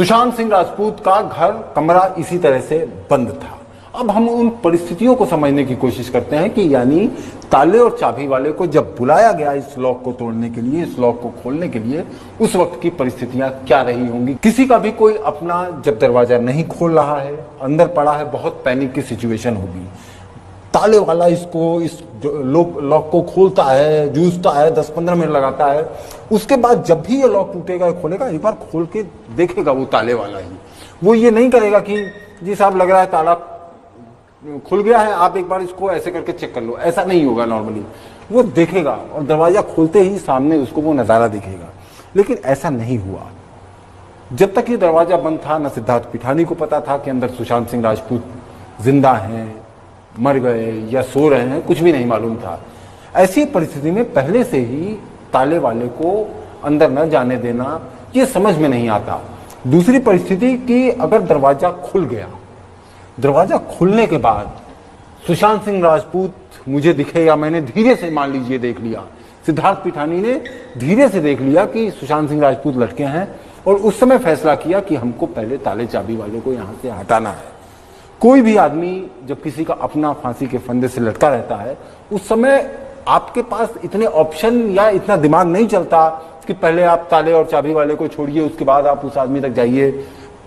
सुशांत सिंह राजपूत का घर कमरा इसी तरह से बंद था। अब हम उन परिस्थितियों को समझने की कोशिश करते हैं कि यानी ताले और चाबी वाले को जब बुलाया गया इस लॉक को तोड़ने के लिए, इस लॉक को खोलने के लिए, उस वक्त की परिस्थितियां क्या रही होंगी। किसी का भी कोई अपना जब दरवाजा नहीं खोल रहा है, अंदर पड़ा है, बहुत पैनिक की सिचुएशन होगी। ताले वाला इस लॉक को खोलता है, जूझता है, 10-15 मिनट लगाता है। उसके बाद जब भी ये लॉक टूटेगा, खोलेगा, एक बार खोल के देखेगा वो ताले वाला ही। वो ये नहीं करेगा कि जी साहब लग रहा है ताला खुल गया है, आप एक बार इसको ऐसे करके चेक कर लो। ऐसा नहीं होगा नॉर्मली। वो देखेगा और दरवाजा खोलते ही सामने उसको वो नजारा दिखेगा। लेकिन ऐसा नहीं हुआ। जब तक ये दरवाजा बंद था, न सिद्धार्थ पिठानी को पता था कि अंदर सुशांत सिंह राजपूत जिंदा हैं, मर गए या सो रहे हैं, कुछ भी नहीं मालूम था। ऐसी परिस्थिति में पहले से ही ताले वाले को अंदर न जाने देना ये समझ में नहीं आता। दूसरी परिस्थिति कि अगर दरवाजा खुल गया, दरवाजा खुलने के बाद सुशांत सिंह राजपूत मुझे दिखेगा, मैंने धीरे से मान लीजिए देख लिया, सिद्धार्थ पिठानी ने धीरे से देख लिया कि सुशांत सिंह राजपूत लटके हैं और उस समय फैसला किया कि हमको पहले ताले चाबी वाले को यहां से हटाना है। कोई भी आदमी जब किसी का अपना फांसी के फंदे से लटका रहता है, उस समय आपके पास इतने ऑप्शन या इतना दिमाग नहीं चलता कि पहले आप ताले और चाबी वाले को छोड़िए, उसके बाद आप उस आदमी तक जाइए।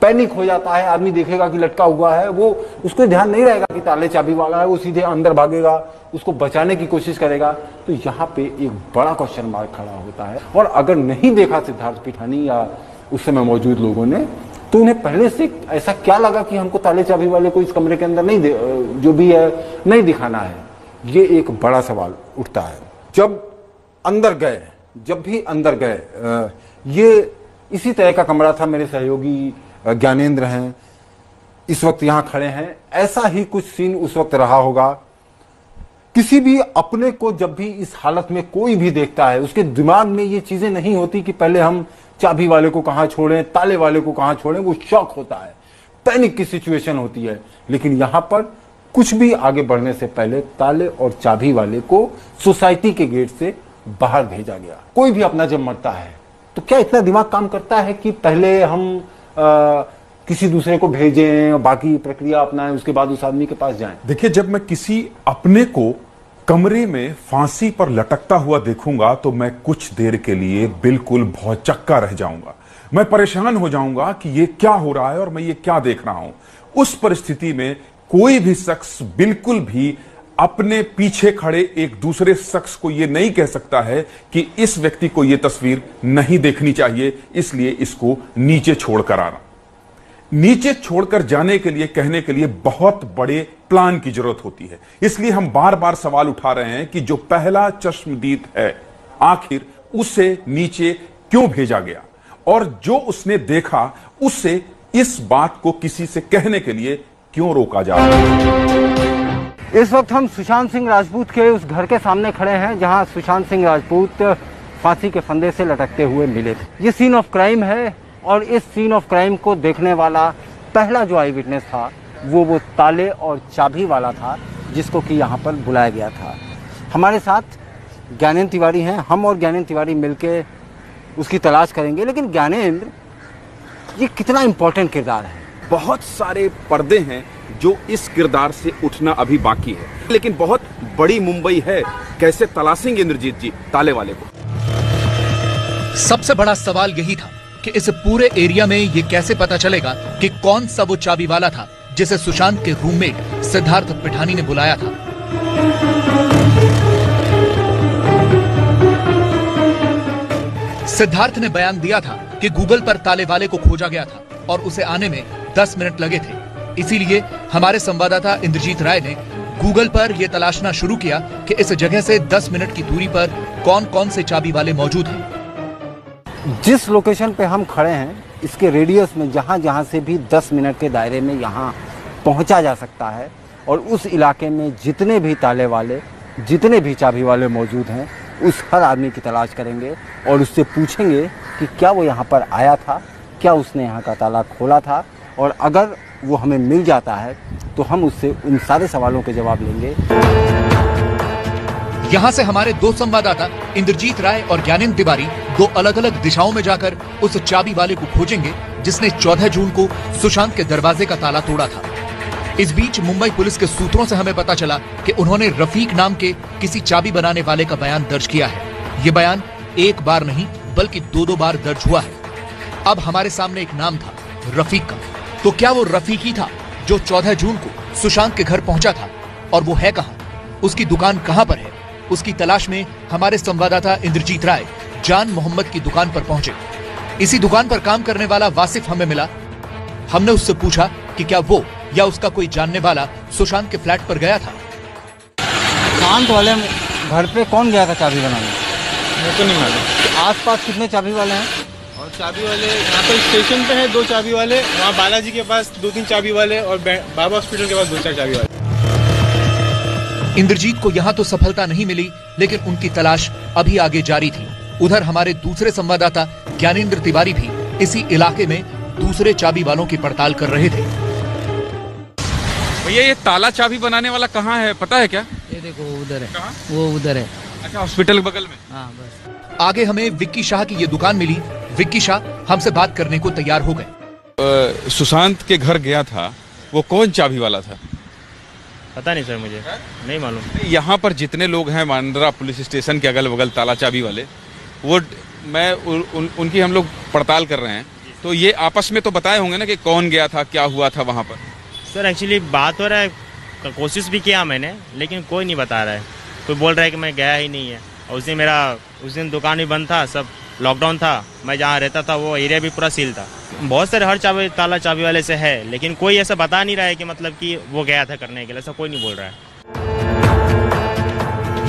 पैनिक हो जाता है, आदमी देखेगा कि लटका हुआ है, वो उसको ध्यान नहीं रहेगा कि ताले चाबी वाला है, वो सीधे अंदर भागेगा, उसको बचाने की कोशिश करेगा। तो यहाँ पे एक बड़ा क्वेश्चन मार्क खड़ा होता है। और अगर नहीं देखा सिद्धार्थ पिठानी या उस समय मौजूद लोगों ने, तो उन्हें पहले से ऐसा क्या लगा कि हमको ताले चाबी वाले को इस कमरे के अंदर नहीं जो भी है नहीं दिखाना है। ये एक बड़ा सवाल उठता है। जब भी अंदर गए, ये इसी तरह का कमरा था। मेरे सहयोगी ज्ञानेंद्र हैं, इस वक्त यहां खड़े हैं। ऐसा ही कुछ सीन उस वक्त रहा होगा। किसी भी अपने को जब भी इस हालत में कोई भी देखता है, उसके दिमाग में ये चीजें नहीं होती कि पहले हम चाबी वाले को कहां छोड़ें, ताले वाले को कहां छोड़ें। वो शॉक होता है, पैनिक की सिचुएशन होती है। लेकिन यहां पर कुछ भी आगे बढ़ने से पहले ताले और चाबी वाले को सोसाइटी के गेट से बाहर भेजा गया। कोई भी अपना जब मरता है तो क्या इतना दिमाग काम करता है कि पहले हम किसी दूसरे को भेजें, बाकी प्रक्रिया अपनाएं, उसके बाद उस आदमी के पास जाएं? देखिए, जब मैं किसी अपने को कमरे में फांसी पर लटकता हुआ देखूंगा तो मैं कुछ देर के लिए बिल्कुल भौचक्का रह जाऊंगा। मैं परेशान हो जाऊंगा कि ये क्या हो रहा है और मैं ये क्या देख रहा हूं। उस परिस्थिति में कोई भी शख्स बिल्कुल भी अपने पीछे खड़े एक दूसरे शख्स को यह नहीं कह सकता है कि इस व्यक्ति को यह तस्वीर नहीं देखनी चाहिए, इसलिए इसको नीचे छोड़कर आना। नीचे छोड़कर जाने के लिए, कहने के लिए बहुत बड़े प्लान की जरूरत होती है। इसलिए हम बार बार सवाल उठा रहे हैं कि जो पहला चश्मदीद है, आखिर उसे नीचे क्यों भेजा गया, और जो उसने देखा उससे इस बात को किसी से कहने के लिए क्यों रोका जा रहा है। इस वक्त हम सुशांत सिंह राजपूत के उस घर के सामने खड़े हैं जहां सुशांत सिंह राजपूत फांसी के फंदे से लटकते हुए मिले थे। ये सीन ऑफ क्राइम है और इस सीन ऑफ क्राइम को देखने वाला पहला जो आई विटनेस था वो ताले और चाबी वाला था, जिसको कि यहाँ पर बुलाया गया था। हमारे साथ ज्ञानेंद्र तिवारी हैं। हम और ज्ञानेंद्र तिवारी मिलके उसकी तलाश करेंगे। लेकिन ज्ञानेंद्र, ये कितना इम्पोर्टेंट किरदार है? बहुत सारे पर्दे हैं जो इस किरदार से उठना अभी बाकी है, लेकिन बहुत बड़ी मुंबई है। कैसे तलाशेंगे इंद्रजीत जी ताले वाले को? सबसे बड़ा सवाल यही था कि इस पूरे एरिया में ये कैसे पता चलेगा कि कौन सा वो चाबी वाला था जिसे सुशांत के रूममेट सिद्धार्थ पिठानी ने बुलाया था। सिद्धार्थ ने बयान दिया था कि गूगल पर ताले वाले को खोजा गया था और उसे आने में 10 मिनट लगे थे। इसीलिए हमारे संवाददाता इंद्रजीत राय ने गूगल पर यह तलाशना शुरू किया कि इस जगह से 10 मिनट की दूरी पर कौन कौन से चाबी वाले मौजूद हैं। जिस लोकेशन पे हम खड़े हैं, इसके रेडियस में जहां जहां से भी 10 मिनट के दायरे में यहां पहुंचा जा सकता है, और उस इलाके में जितने भी ताले वाले, जितने भी चाबी वाले मौजूद हैं, उस हर आदमी की तलाश करेंगे और उससे पूछेंगे कि क्या वो यहाँ पर आया था, क्या उसने यहाँ का ताला खोला था। और अगर वो हमें मिल जाता है तो हम उससे उन सारे सवालों के जवाब लेंगे। यहाँ से हमारे दो संवाददाता इंद्रजीत राय और ज्ञानेंद्र तिवारी दो अलग अलग दिशाओं में जाकर उस चाबी वाले को खोजेंगे जिसने 14 जून को सुशांत के दरवाजे का ताला तोड़ा था। इस बीच मुंबई पुलिस के सूत्रों से हमें पता चला कि उन्होंने रफीक नाम के किसी चाबी बनाने वाले का बयान दर्ज किया है। ये बयान एक बार नहीं बल्कि 2-2 बार दर्ज हुआ है। अब हमारे सामने एक नाम था, रफीक का। तो क्या वो रफीक ही था जो 14 जून को सुशांत के घर पहुंचा था? और वो है कहां? उसकी दुकान कहां पर है? उसकी तलाश में हमारे संवाददाता इंद्रजीत राय जान मोहम्मद की दुकान पर पहुंचे। इसी दुकान पर काम करने वाला वासिफ हमें मिला। हमने उससे पूछा कि क्या वो या उसका कोई जानने वाला सुशांत के फ्लैट पर गया था। शांत वाले घर पे कौन गया था चाबी बनाने? मेरे को नहीं मालूम। आसपास कितने चाबी वाले हैं? और चाबी वाले यहाँ पर स्टेशन पे है 2 चाबी वाले, वहाँ बालाजी के पास 2-3 चाबी वाले और बाबा हॉस्पिटल के पास 2-4 चाबी वाले। इंद्रजीत को यहाँ तो सफलता नहीं मिली, लेकिन उनकी तलाश अभी आगे जारी थी। उधर हमारे दूसरे संवाददाता ज्ञानेंद्र तिवारी भी इसी इलाके में दूसरे चाबी वालों की पड़ताल कर रहे थे। भैया ये ताला चाबी बनाने वाला कहाँ है, पता है क्या? ये देखो उधर है। कहाँ? वो उधर है। अच्छा, हॉस्पिटल के बगल में। हाँ बस। आगे हमें विक्की शाह की ये दुकान मिली। विक्की शाह हमसे बात करने को तैयार हो गए। सुशांत के घर गया था, वो कौन चाबी वाला था? पता नहीं सर, मुझे नहीं मालूम। यहाँ पर जितने लोग हैं बांद्रा पुलिस स्टेशन के अगल बगल ताला चाबी वाले, वो उनकी हम लोग पड़ताल कर रहे हैं। तो ये आपस में तो बताए होंगे ना कि कौन गया था, क्या हुआ था वहाँ पर? सर एक्चुअली बात हो रहा है, कोशिश भी किया मैंने, लेकिन कोई नहीं बता रहा है। कोई बोल रहा है कि मैं गया ही नहीं है। और उस दिन दुकान भी बंद था, सब लॉकडाउन था। मैं जहाँ रहता था वो एरिया भी पूरा सील था। बहुत सारे हर ताला चाबी वाले से है, लेकिन कोई ऐसा बता नहीं रहा है कि मतलब कि वो गया था करने के लिए, ऐसा कोई नहीं बोल रहा है।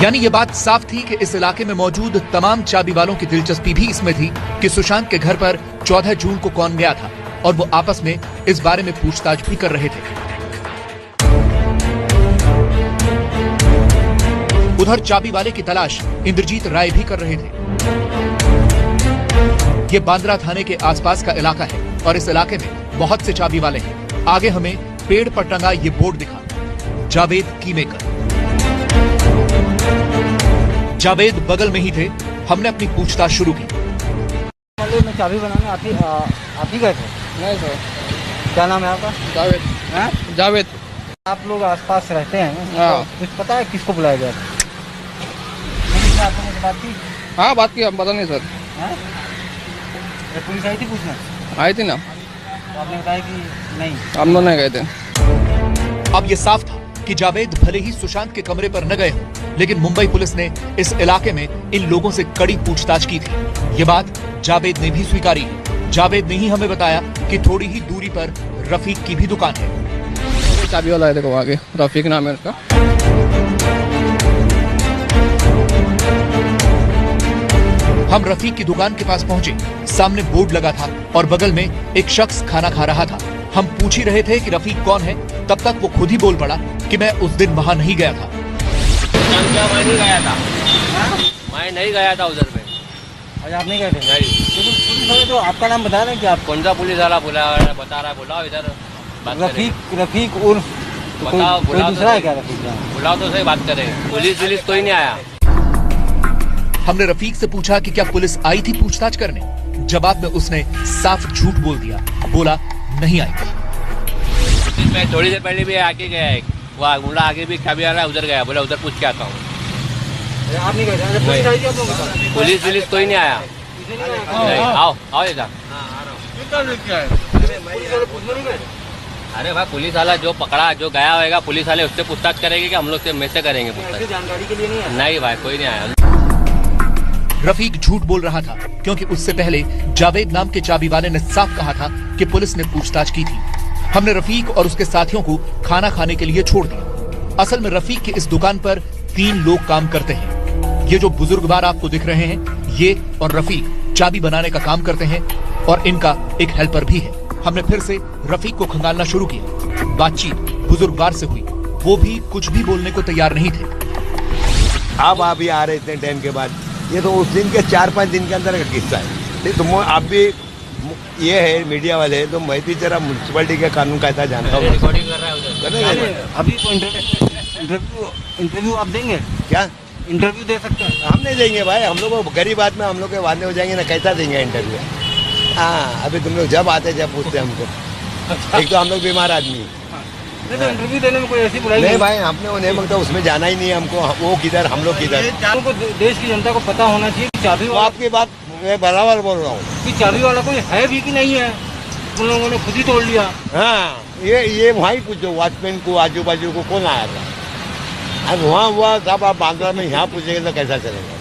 यानी ये बात साफ थी कि इस इलाके में मौजूद तमाम चाबी वालों की दिलचस्पी भी इसमें थी कि सुशांत के घर पर 14 जून को कौन गया था, और वो आपस में इस बारे में पूछताछ भी कर रहे थे। उधर चाबी वाले की तलाश इंद्रजीत राय भी कर रहे थे। ये बांद्रा थाने के आसपास का इलाका है और इस इलाके में बहुत से चाबी वाले हैं। आगे हमें पेड़ पर टंगा ये बोर्ड दिखा, जावेद की मेकर। जावेद बगल में ही थे। हमने अपनी पूछताछ शुरू की। में चाबी बनाने आप ही गए थे? नहीं सर। क्या नाम है आपका? जावेद। हैं? जावेद। आप लोग आसपास रहते हैं, हाँ। तो कुछ पता है किसको बुलाया गया था? आपने मुझसे बात की? हाँ बात की, हम पता नहीं सर। हैं? ये पुलिस आई थी पूछने? आई थी ना, तो आपने बताया कि नहीं? हम दोनों नहीं गए थे। अब ये साफ था कि जावेद भले ही सुशांत के कमरे पर न गए हों, लेकिन मुंबई पुलिस ने इस इलाके में इन लोगों से कड़ी पूछताछ की थी। ये बात जावेद ने भी स्वीकारी है। जावेद ने ही हमें बताया कि थोड़ी ही दूरी पर रफीक की भी दुकान है। चाबी वाला है, देखो आगे रफीक नाम है उसका। हम रफीक की दुकान के पास पहुंचे। सामने बोर्ड लगा था और बगल में एक शख्स खाना खा रहा था। हम पूछ ही रहे थे कि रफीक कौन है, तब तक वो खुद ही बोल पड़ा कि मैं उस दिन वहां नहीं गया था। मैं नहीं गया था। मैं नहीं गया था उधर पे। आज आप नहीं गए थे? नहीं। पुलिस वाले तो आपका नाम बता रहे हैं कि आप कौन सा पुलिस वाला बता रहा है? बुलाओ इधर बात करें। रफीक उर्फ तो कोई बुलाओ दूसरा है तो क्या रफीक? बुलाओ तो सही बात करें। पुलिस कोई नहीं आया। हमने रफीक से पूछा कि क्या पुलिस आई थी पूछताछ करने। जवाब में उसने साफ झूठ बोल दिया। बोला नहीं आई। मैं थोड़ी देर पहले भी आके गया है, वहाँ बोला आगे भी चाबी वाला उधर गया, बोला उधर पूछ के आता हूँ। आप नहीं गए थे? पुलिस आई थी आप लोगों के साथ? पुलिस कोई नहीं आया। नहीं, आओ इधर। अरे भाई पुलिस वाला जो पकड़ा जो गया होगा, पुलिस वाले उससे पूछताछ करेंगे कि हम लोग से में से करेंगे पूछताछ? जानकारी के लिए नहीं आया? नहीं भाई कोई नहीं आया। रफीक झूठ बोल रहा था क्योंकि उससे पहले जावेद नाम के चाबी वाले ने साफ कहा था कि पुलिस ने पूछताछ की थी। हमने रफीक और उसके साथियों को खाना खाने के लिए छोड़ दिया। असल में रफीक की इस दुकान पर 3 लोग काम करते हैं। ये जो बुजुर्गवार आपको दिख रहे हैं, ये और रफीक चाबी बनाने का काम करते हैं और इनका एक हेल्पर भी है। हमने फिर से रफीक को खंगालना शुरू किया। बातचीत बुजुर्गवार से हुई। वो भी कुछ भी बोलने को तैयार नहीं थे। अब आप ही आ रहे इतने टाइम के बाद, ये तो उस दिन के 4-5 दिन के अंदर का किस्सा है। नहीं तो आप भी ये है मीडिया वाले, तो मैं भी जरा म्यूनसिपलिटी के कानून का ऐसा जानता हूँ। रिकॉर्डिंग कर रहा है उधर। अभी तो इंटरव्यू आप देंगे क्या इंटरव्यू दे सकते हैं? हम नहीं देंगे भाई, हम लोग गरीब आदमी, हम लोग के वादे हो जाएंगे ना, कैसा देंगे इंटरव्यू? हाँ अभी तुम लोग जब आते जब पूछते हमको। एक तो हम लोग बीमार आदमी। नहीं तो इंटरव्यू देने में कोई ऐसी बुराई नहीं भाई हमने उन्हें मांगता उसमें जाना ही नहीं है हमको। वो किधर हम लोग किधर। को देश की जनता को पता होना चाहिए कि चाबी तो वाला आपकी बात मैं बराबर बोल रहा हूँ। कि चाबी वाला कोई है भी कि नहीं है, उन लोगों ने खुद ही तोड़ लिया। हाँ ये वहीं पूछो वॉचमैन को आजू बाजू को कौन आया था। अब वहाँ हुआ साहब आप बांद्रा में यहाँ पूछेंगे तो कैसा चलेगा।